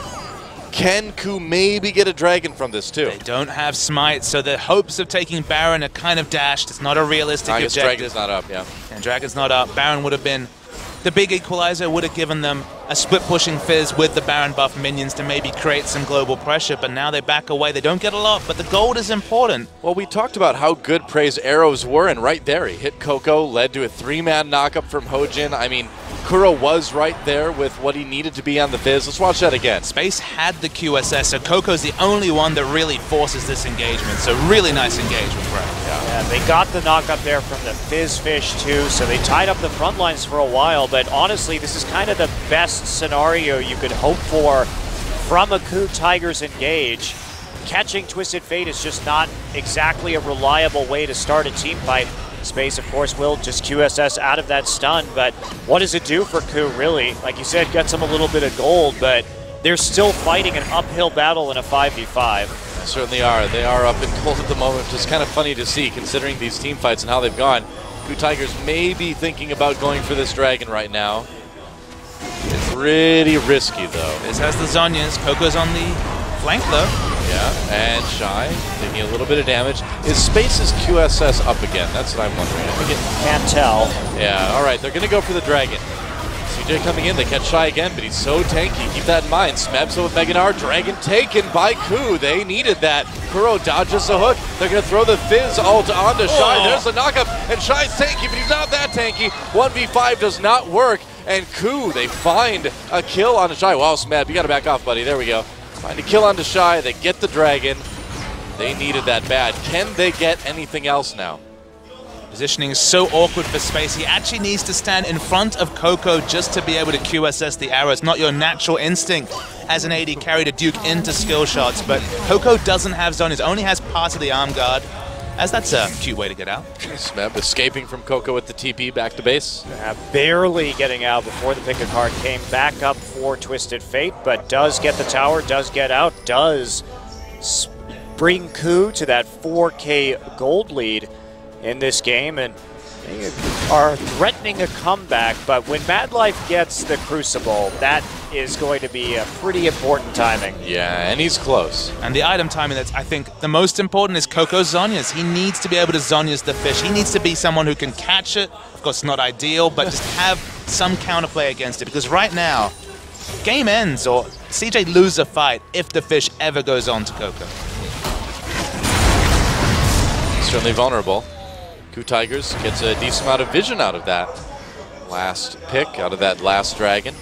Can KOO maybe get a dragon from this too? They don't have smite, so the hopes of taking Baron are kind of dashed. It's not a realistic objective. Dragon's not up, yeah. And Dragon's not up. Baron would have been the big equalizer, would have given them a split-pushing Fizz with the Baron buff minions to maybe create some global pressure, but now they back away. They don't get a lot, but the gold is important. Well, we talked about how good Prey's arrows were, and right there, he hit KOO, led to a 3-man knockup from Hojin. I mean, Kuro was right there with what he needed to be on the Fizz. Let's watch that again. Space had the QSS, so Coco's the only one that really forces this engagement, so really nice engagement, Prey. Yeah, they got the knockup there from the Fizz Fish too, so they tied up the front lines for a while, but honestly, this is kind of the best scenario you could hope for from a KOO Tigers engage. Catching Twisted Fate is just not exactly a reliable way to start a team fight. Space, of course, will just QSS out of that stun, but what does it do for KOO, really? Like you said, gets them a little bit of gold, but they're still fighting an uphill battle in a 5v5. They certainly are. They are up in gold at the moment, which is kind of funny to see, considering these team fights and how they've gone. KOO Tigers may be thinking about going for this dragon right now. It's pretty risky, though. This has the Zhonya's. KOO's on the flank, though. Yeah, and Shy taking a little bit of damage. Is Space's QSS up again? That's what I'm wondering. I think can't tell. Yeah, all right, they're going to go for the dragon. CJ coming in, they catch Shy again, but he's so tanky. Keep that in mind. Smebs with Mega Gnar, dragon taken by KOO. They needed that. Kuro dodges the hook. They're going to throw the Fizz ult onto Shy. There's the knockup, and Shy's tanky, but he's not that tanky. 1v5 does not work, and KOO, they find a kill on Shy. Wow, Smeb, you got to back off, buddy. There we go. Find a kill onto Shy. They get the dragon. They needed that bad. Can they get anything else now? Positioning is so awkward for Space. He actually needs to stand in front of KOO just to be able to QSS the arrows. Not your natural instinct as an AD carry to duke into skill shots, but KOO doesn't have Zhonya's, only has part of the arm guard, as that's a cute way to get out. Smeb escaping from KOO with the TP back to base. Barely getting out before the pick a card came back up for Twisted Fate, but does get the tower, does get out, does bring KOO to that 4K gold lead in this game, and they are threatening a comeback, but when Mad Life gets the Crucible, that is going to be a pretty important timing. Yeah, and he's close. And the item timing that's, I think, the most important is KOO's Zhonya's. He needs to be able to Zhonya's the fish. He needs to be someone who can catch it. Of course, not ideal, but just have some counterplay against it, because right now, game ends, or CJ loses a fight if the fish ever goes on to KOO. Certainly vulnerable. KOO Tigers gets a decent amount of vision out of that last pick, out of that last dragon.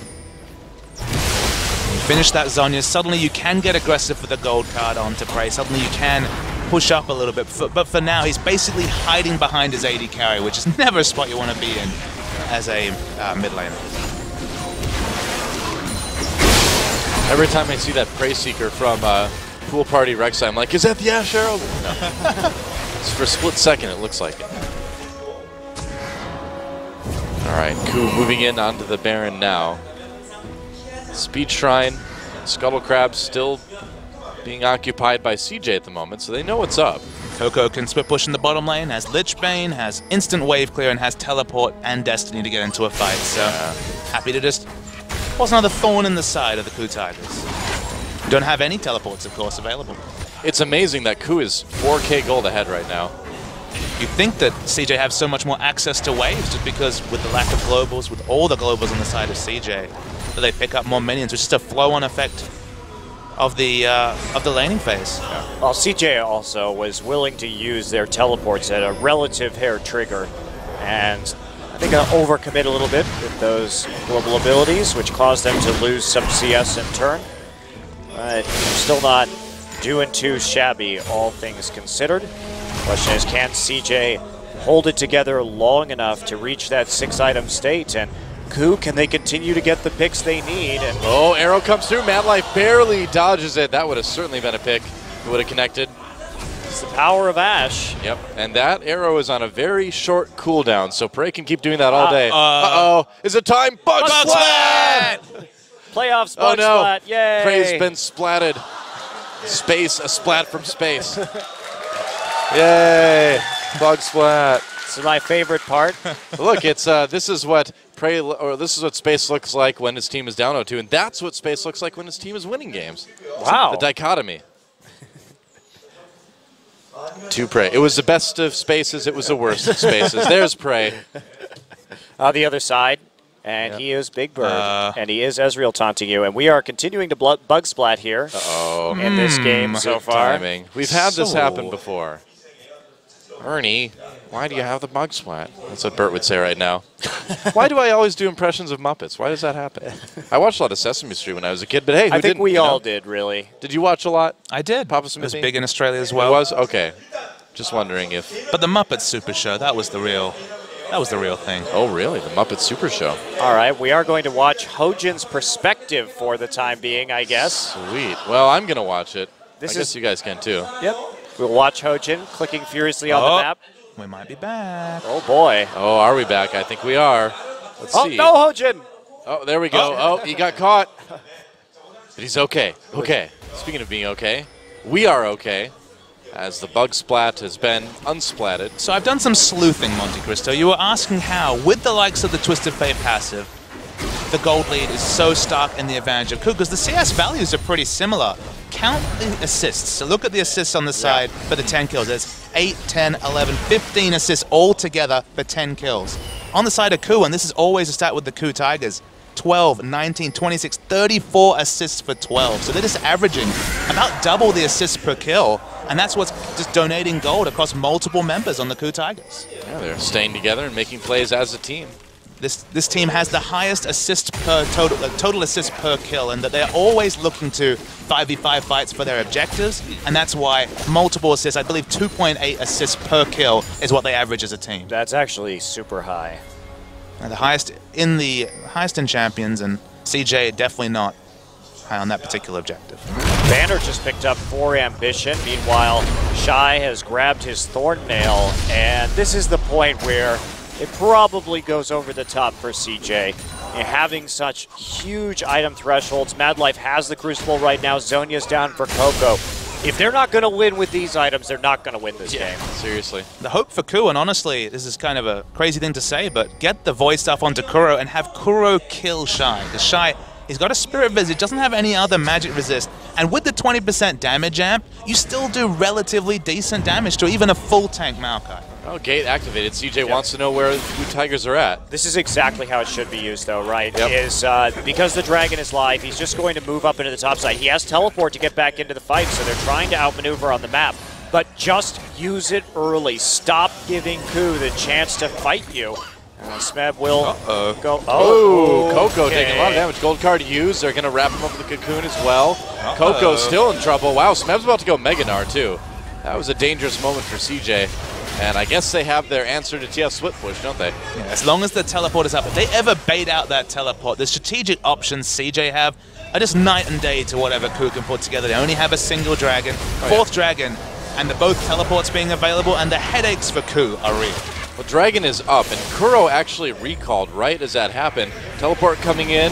You finish that Zhonya's, suddenly you can get aggressive with the gold card onto Prey. Suddenly you can push up a little bit, but for now he's basically hiding behind his AD carry, which is never a spot you want to be in as a mid laner. Every time I see that Prey Seeker from Pool Party Rex, I'm like, is that the Ash Arrow? No. For a split second, it looks like it. All right, KOO moving in onto the Baron now. Speed Shrine, Scuttle Crab still being occupied by CJ at the moment, so they know what's up. KOO can split push in the bottom lane, has Lich Bane, has instant wave clear, and has teleport and Destiny to get into a fight. So happy to just was another thorn in the side of the KOO Tigers. Don't have any teleports, of course, available. It's amazing that KOO is 4K gold ahead right now. You'd think that CJ have so much more access to waves just because with the lack of globals, with all the globals on the side of CJ, that they pick up more minions, which is just a flow-on effect of the laning phase. Yeah. Well, CJ also was willing to use their teleports at a relative hair trigger, and I think overcommit a little bit with those global abilities, which caused them to lose some CS in turn. But still not doing too shabby, all things considered. Question is, can CJ hold it together long enough to reach that 6-item state? And KOO, can they continue to get the picks they need? And oh, arrow comes through. Mad Life barely dodges it. That would have certainly been a pick. It would have connected. It's the power of Ash. Yep, and that arrow is on a very short cooldown, so Prey can keep doing that all day. Uh-oh. Is it time? Bug Splat! Playoffs, Bug Splat. Yay! Prey's been splatted. Space, a splat from space. Yay! Bug Splat. This is my favorite part. Look, it's this is what Space looks like when his team is down 0-2, and that's what Space looks like when his team is winning games. Wow. The dichotomy. To Prey. It was the best of Spaces, it was the worst of Spaces. There's Prey. On the other side, and he is Big Bird, and he is Ezreal taunting you, and we are continuing to Bug Splat here in this game so far. Timing. We've had this happen before. Ernie, why do you have the Bug Splat? That's what Bert would say right now. Why do I always do impressions of Muppets? Why does that happen? I watched a lot of Sesame Street when I was a kid, but hey, who I think didn't, we all did, really. Did you watch a lot? I did. Papa It was big in Australia as well. It was? Okay. Just wondering if... But the Muppets Super Show, that was the real thing. Oh, really? The Muppet Super Show. All right, we are going to watch Hojin's perspective for the time being, I guess. Sweet. Well, I'm going to watch it. I guess you guys can, too. Yep. We'll watch Hojin clicking furiously on the map. We might be back. Oh, boy. Oh, are we back? I think we are. Let's see. Oh, no, Hojin! Oh, there we go. Oh, he got caught. But he's okay. Okay. Speaking of being okay, we are okay. as the bug splat has been unsplatted. So I've done some sleuthing, Monte Cristo. You were asking how, with the likes of the Twisted Fate passive, the gold lead is so stark in the advantage of KOO, because the CS values are pretty similar. Count the assists. So look at the assists on the side for the 10 kills. There's 8, 10, 11, 15 assists all together for 10 kills. On the side of KOO, and this is always a stat with the KOO Tigers, 12, 19, 26, 34 assists for 12. So they're just averaging about double the assists per kill, and that's what's just donating gold across multiple members on the KOO Tigers. Yeah, they're staying together and making plays as a team. This team has the highest assist per total assists per kill, and that they're always looking to 5v5 fights for their objectives, and that's why multiple assists, I believe 2.8 assists per kill is what they average as a team. That's actually super high. And the highest in Champions, and CJ definitely not high on that particular objective. Banner just picked up 4 Ambition. Meanwhile, Shy has grabbed his Thornmail, and this is the point where it probably goes over the top for CJ. Having such huge item thresholds, Madlife has the Crucible right now, Zhonya's down for KOO. If they're not going to win with these items, they're not going to win this game. Seriously. The hope for KOO, and honestly, this is kind of a crazy thing to say, but get the void stuff onto Kuro and have Kuro kill Shy. Because Shy, he's got a Spirit Visit, doesn't have any other magic resist, and with the 20% damage amp, you still do relatively decent damage to even a full tank Maokai. Oh, gate activated. CJ wants to know where the KOO Tigers are at. This is exactly how it should be used, though, right? Is because the dragon is live, he's just going to move up into the top side. He has teleport to get back into the fight, so they're trying to outmaneuver on the map. But just use it early. Stop giving KOO the chance to fight you. Smeb will go. Oh, KOO taking a lot of damage. Gold card used. They're going to wrap him up with the cocoon as well. KOO's still in trouble. Wow, Smeb's about to go Meganar, too. That was a dangerous moment for CJ. And I guess they have their answer to TF Split Push, don't they? Yeah, as long as the teleport is up. If they ever bait out that teleport, the strategic options CJ have are just night and day to whatever KOO can put together. They only have a single dragon, fourth dragon, and both teleports being available, and the headaches for KOO are real. Well, Dragon is up, and Kuro actually recalled right as that happened. Teleport coming in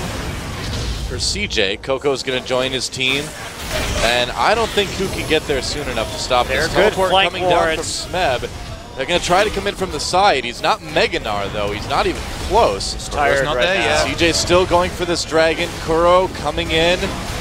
for CJ. KOO's going to join his team. And I don't think KOO can get there soon enough to stop this. Teleport coming down from Smeb. They're going to try to come in from the side. He's not Meganar, though. He's not even close. He's tired not there yet. CJ's still going for this Dragon. Kuro coming in.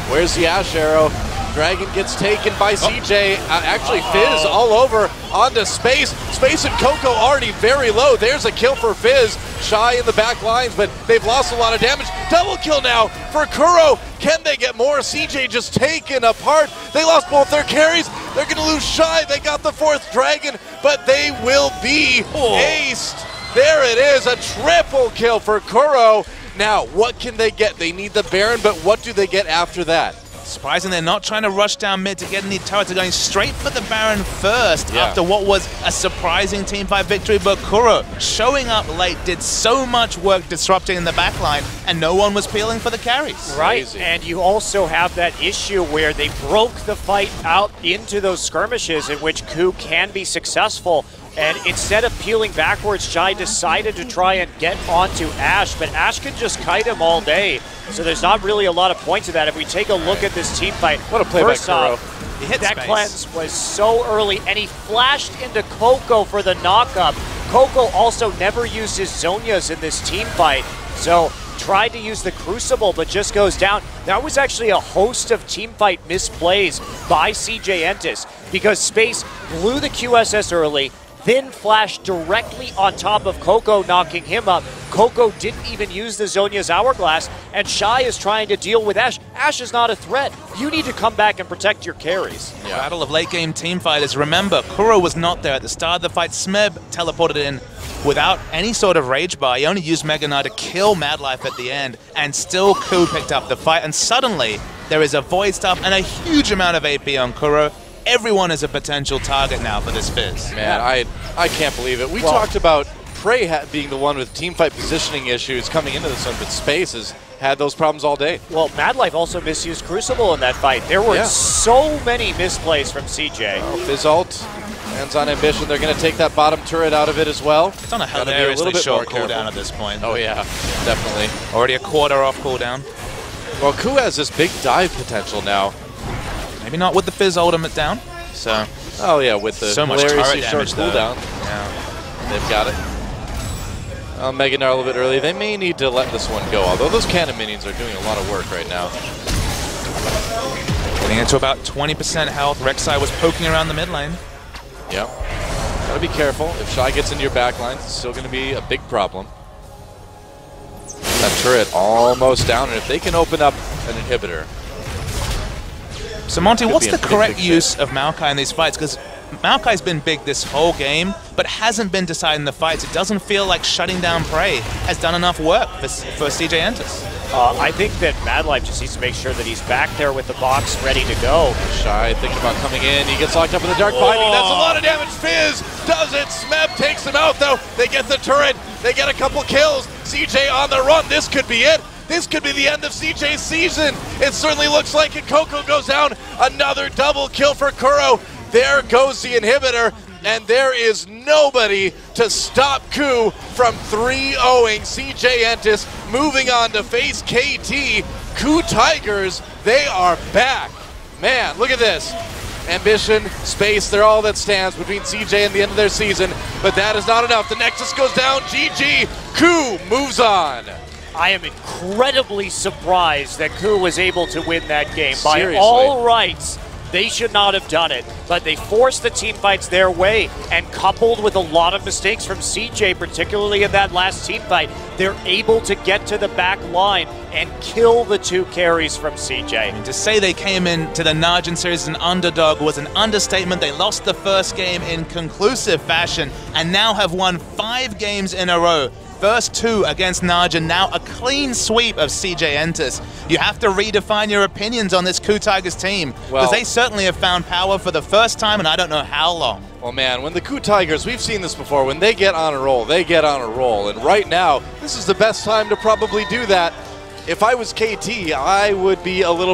Where's the Ash Arrow? Dragon gets taken by CJ. Actually, Fizz all over onto Space. Space and KOO already very low. There's a kill for Fizz. Shy in the back lines, but they've lost a lot of damage. Double kill now for Kuro. Can they get more? CJ just taken apart. They lost both their carries. They're going to lose Shy. They got the 4th Dragon, but they will be aced. There it is, a triple kill for Kuro. Now, what can they get? They need the Baron, but what do they get after that? Surprising they're not trying to rush down mid to get any turrets. They're going straight for the Baron first after what was a surprising teamfight victory. But Kuro, showing up late, did so much work disrupting in the backline, and no one was peeling for the carries. Right, and you also have that issue where they broke the fight out into those skirmishes in which KOO can be successful. And instead of peeling backwards, Shy decided to try and get onto Ash, but Ash can just kite him all day. So there's not really a lot of points to that. If we take a look at this team fight, what a play by Kuro. That cleanse was so early, and he flashed into KOO for the knockup. KOO also never used his Zhonyas in this team fight, so tried to use the Crucible, but just goes down. That was actually a host of teamfight misplays by CJ Entus, because Space blew the QSS early, then flashed directly on top of KOO, knocking him up. KOO didn't even use the Zhonya's Hourglass, and Shy is trying to deal with Ash. Ash is not a threat. You need to come back and protect your carries. Yeah. Battle of late game teamfighters. Remember, Kuro was not there at the start of the fight. Smeb teleported in without any sort of rage bar. He only used Meganar to kill Madlife at the end, and still KOO picked up the fight. And suddenly, there is a Void Staff and a huge amount of AP on Kuro. Everyone is a potential target now for this Fizz. Man, I can't believe it. We talked about Prey being the one with teamfight positioning issues coming into this one, but Space has had those problems all day. Well, Madlife also misused Crucible in that fight. There were so many misplays from CJ. Oh, Fizz ult, hands on Ambition. They're going to take that bottom turret out of it as well. It's on a hilariously short cooldown at this point. Oh yeah, definitely. Already a quarter off cooldown. Well, KOO has this big dive potential now. Maybe not with the Fizz ultimate down. So. Oh yeah, with the so much turret short cooldown. Yeah. They've got it. Mega Gnar a little bit early. They may need to let this one go, although those cannon minions are doing a lot of work right now. Getting into about 20% health. Rek'Sai was poking around the mid lane. Yep. Gotta be careful. If Shy gets into your backline, it's still gonna be a big problem. That turret almost down, and if they can open up an inhibitor. So Monty, what's the correct use of Maokai in these fights? Because Maokai's been big this whole game, but hasn't been deciding the fights. It doesn't feel like shutting down Prey has done enough work for CJ Entus. I think that Madlife just needs to make sure that he's back there with the box ready to go. Shy thinking about coming in. He gets locked up in the dark binding. That's a lot of damage. Fizz does it. Smeb takes him out, though. They get the turret. They get a couple kills. CJ on the run. This could be it. This could be the end of CJ's season. It certainly looks like it. KOO goes down. Another double kill for KOO. There goes the inhibitor, and there is nobody to stop KOO from 3-0ing CJ Entus, moving on to face KT. KOO Tigers, they are back. Man, look at this. Ambition, space, they're all that stands between CJ and the end of their season, but that is not enough. The Nexus goes down, GG. KOO moves on. I am incredibly surprised that KOO was able to win that game. Seriously. By all rights, they should not have done it, but they forced the team fights their way, and coupled with a lot of mistakes from CJ, particularly in that last team fight, they're able to get to the back line and kill the 2 carries from CJ. And to say they came into the Najin series as an underdog was an understatement. They lost the first game in conclusive fashion and now have won 5 games in a row. First 2 against Najin, now a clean sweep of CJ Entus. You have to redefine your opinions on this KOO Tigers team, because they certainly have found power for the first time and I don't know how long. Well, man, when the KOO Tigers, we've seen this before, when they get on a roll, they get on a roll. And right now, this is the best time to probably do that. If I was KT, I would be a little bit